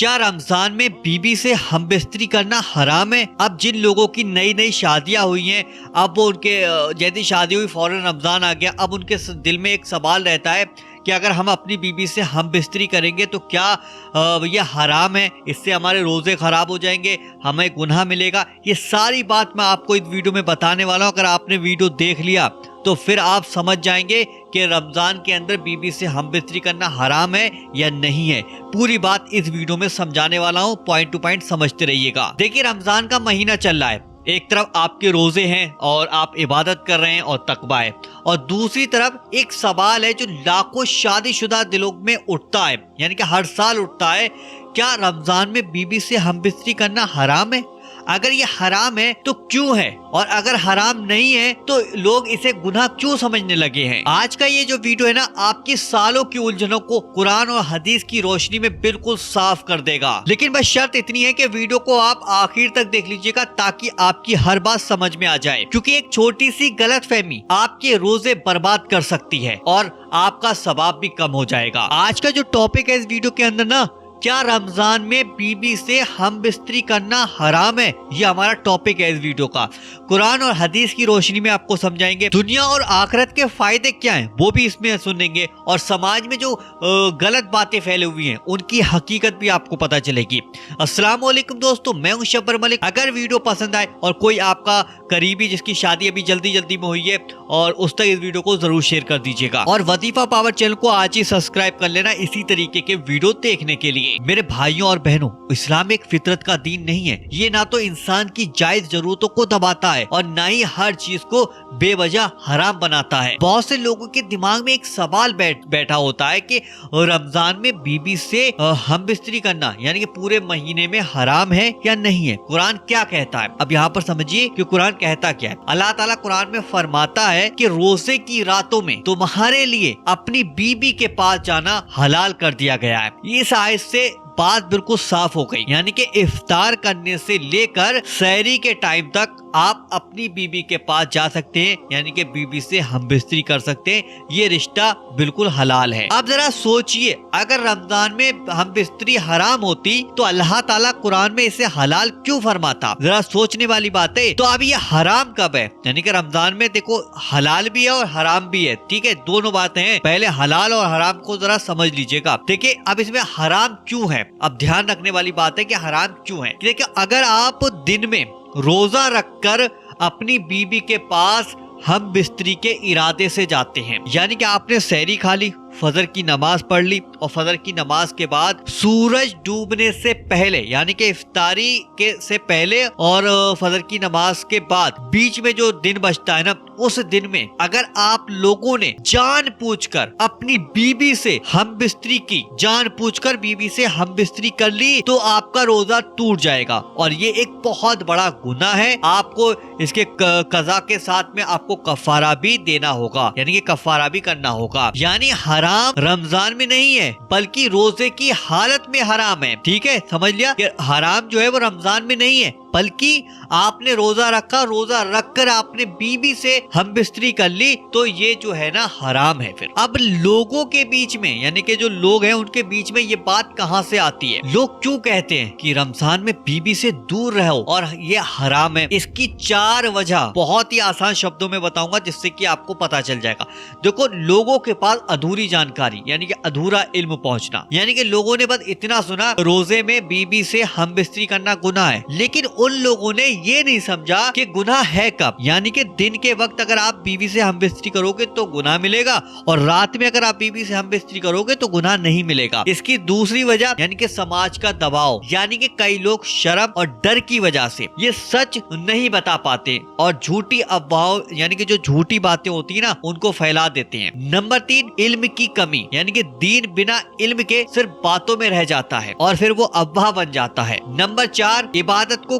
کیا رمضان میں بیوی سے ہم بستری کرنا حرام ہے؟ اب جن لوگوں کی نئی نئی شادیاں ہوئی ہیں، اب وہ ان کے جیسی شادی ہوئی فوراً رمضان آ گیا، اب ان کے دل میں ایک سوال رہتا ہے کہ اگر ہم اپنی بیوی سے ہم بستری کریں گے تو کیا یہ حرام ہے؟ اس سے ہمارے روزے خراب ہو جائیں گے، ہمیں گناہ ملے گا؟ یہ ساری بات میں آپ کو اس ویڈیو میں بتانے والا ہوں۔ اگر آپ نے ویڈیو دیکھ لیا تو پھر آپ سمجھ جائیں گے کہ رمضان کے اندر بیوی سے ہم بستری کرنا حرام ہے یا نہیں ہے۔ پوری بات اس ویڈیو میں سمجھانے والا ہوں، پوائنٹ ٹو پوائنٹ سمجھتے رہیے گا۔ دیکھیے، رمضان کا مہینہ چل رہا ہے، ایک طرف آپ کے روزے ہیں اور آپ عبادت کر رہے ہیں اور تقویٰ ہے، اور دوسری طرف ایک سوال ہے جو لاکھوں شادی شدہ دلوں میں اٹھتا ہے، یعنی کہ ہر سال اٹھتا ہے، کیا رمضان میں بیوی سے ہم بستری کرنا حرام ہے؟ اگر یہ حرام ہے تو کیوں ہے، اور اگر حرام نہیں ہے تو لوگ اسے گناہ کیوں سمجھنے لگے ہیں؟ آج کا یہ جو ویڈیو ہے نا، آپ کی سالوں کی الجھنوں کو قرآن اور حدیث کی روشنی میں بالکل صاف کر دے گا۔ لیکن بس شرط اتنی ہے کہ ویڈیو کو آپ آخر تک دیکھ لیجئے گا تاکہ آپ کی ہر بات سمجھ میں آ جائے، کیونکہ ایک چھوٹی سی غلط فہمی آپ کے روزے برباد کر سکتی ہے اور آپ کا ثواب بھی کم ہو جائے گا۔ آج کا جو ٹاپک ہے اس ویڈیو کے اندر نا، کیا رمضان میں بیوی سے ہم بستری کرنا حرام ہے، یہ ہمارا ٹاپک ہے اس ویڈیو کا۔ قرآن اور حدیث کی روشنی میں آپ کو سمجھائیں گے، دنیا اور آخرت کے فائدے کیا ہیں وہ بھی اس میں سنیں گے، اور سماج میں جو غلط باتیں پھیلے ہوئی ہیں ان کی حقیقت بھی آپ کو پتہ چلے گی۔ السلام علیکم دوستو، میں ہوں شبر ملک۔ اگر ویڈیو پسند آئے اور کوئی آپ کا قریبی جس کی شادی ابھی جلدی میں ہوئی ہے، اور اس تک اس ویڈیو کو ضرور شیئر کر دیجیے گا، اور وظیفہ پاور چینل کو آج ہی سبسکرائب کر لینا اسی طریقے کے ویڈیو دیکھنے کے لیے۔ میرے بھائیوں اور بہنوں، اسلام ایک فطرت کا دین نہیں ہے، یہ نہ تو انسان کی جائز ضرورتوں کو دباتا ہے اور نہ ہی ہر چیز کو بے وجہ حرام بناتا ہے۔ بہت سے لوگوں کے دماغ میں ایک سوال بیٹھا ہوتا ہے کہ رمضان میں بیوی سے ہم بستری کرنا یعنی کہ پورے مہینے میں حرام ہے یا نہیں ہے، قرآن کیا کہتا ہے؟ اب یہاں پر سمجھیے کہ قرآن کہتا کیا ہے۔ اللہ تعالیٰ قرآن میں فرماتا ہے کہ روزے کی راتوں میں تمہارے لیے اپنی بیوی کے پاس جانا حلال کر دیا گیا ہے۔ اس آیت سے بات بالکل صاف ہو گئی، یعنی کہ افطار کرنے سے لے کر سحری کے ٹائم تک آپ اپنی بیوی کے پاس جا سکتے ہیں، یعنی کہ بیوی سے ہم بستری کر سکتے ہیں، یہ رشتہ بالکل حلال ہے۔ اب ذرا سوچئے، اگر رمضان میں ہم بستری حرام ہوتی تو اللہ تعالیٰ قرآن میں اسے حلال کیوں فرماتا؟ ذرا سوچنے والی بات ہے۔ تو اب یہ حرام کب ہے؟ یعنی کہ رمضان میں دیکھو، حلال بھی ہے اور حرام بھی ہے، ٹھیک ہے، دونوں باتیں ہیں۔ پہلے حلال اور حرام کو ذرا سمجھ لیجئے گا۔ دیکھیں، اب اس میں حرام کیوں ہے؟ اب دھیان رکھنے والی بات ہے کہ حرام کیوں ہے۔ دیکھیں، اگر آپ دن میں روزہ رکھ کر اپنی بیوی کے پاس ہم بستری کے ارادے سے جاتے ہیں، یعنی کہ آپ نے سحری کھا لی، فجر کی نماز پڑھ لی، اور فجر کی نماز کے بعد سورج ڈوبنے سے پہلے یعنی کہ افطاری سے پہلے اور فجر کی نماز کے بعد بیچ میں جو دن بچتا ہے نا، اس دن میں اگر آپ لوگوں نے جان پوچھ کر اپنی بیوی سے ہم بستری کی، جان پوچھ کر بیوی سے ہم بستری کر لی، تو آپ کا روزہ ٹوٹ جائے گا، اور یہ ایک بہت بڑا گناہ ہے۔ آپ کو اس کے قضا کے ساتھ میں آپ کو کفارہ بھی دینا ہوگا، یعنی کہ کفارہ بھی کرنا ہوگا۔ یعنی حرام رمضان میں نہیں ہے بلکہ روزے کی حالت میں حرام ہے، ٹھیک ہے، سمجھ لیا کہ حرام جو ہے وہ رمضان میں نہیں ہے، بلکہ آپ نے روزہ رکھا، روزہ رکھ کر آپ نے بیوی سے ہم بستری کر لی تو یہ جو ہے نا حرام ہے۔ پھر اب لوگوں کے بیچ میں، یعنی کہ جو لوگ ہیں ان کے بیچ میں یہ بات کہاں سے آتی ہے؟ لوگ کیوں کہتے ہیں کہ رمضان میں بیوی سے دور رہو اور یہ حرام ہے؟ اس کی 4 وجہ بہت ہی آسان شبدوں میں بتاؤں گا جس سے کہ آپ کو پتا چل جائے گا۔ دیکھو، لوگوں کے پاس ادھوری جانکاری یعنی کہ ادھورا علم پہنچنا، یعنی کہ لوگوں نے بس اتنا سنا روزے میں بیوی سے ہم بستری کرنا گناہ ہے، لیکن ان لوگوں نے یہ نہیں سمجھا کہ گناہ ہے کب، یعنی کہ دن کے وقت اگر آپ بیوی سے ہم بستری کرو گے تو گناہ ملے گا، اور رات میں اگر آپ بیوی سے ہم بستری کرو گے تو گناہ نہیں ملے گا۔ اس کی دوسری وجہ یعنی کہ سماج کا دباؤ، یعنی کہ کئی لوگ شرم اور ڈر کی وجہ سے یہ سچ نہیں بتا پاتے اور جھوٹی افواہوں یعنی کہ جو جھوٹی باتیں ہوتی ہیں نا ان کو پھیلا دیتے ہیں۔ نمبر 3، علم کی کمی، یعنی کہ دین بنا علم کے صرف باتوں میں رہ جاتا ہے اور پھر وہ افواہ بن جاتا ہے۔ نمبر 4، عبادت کو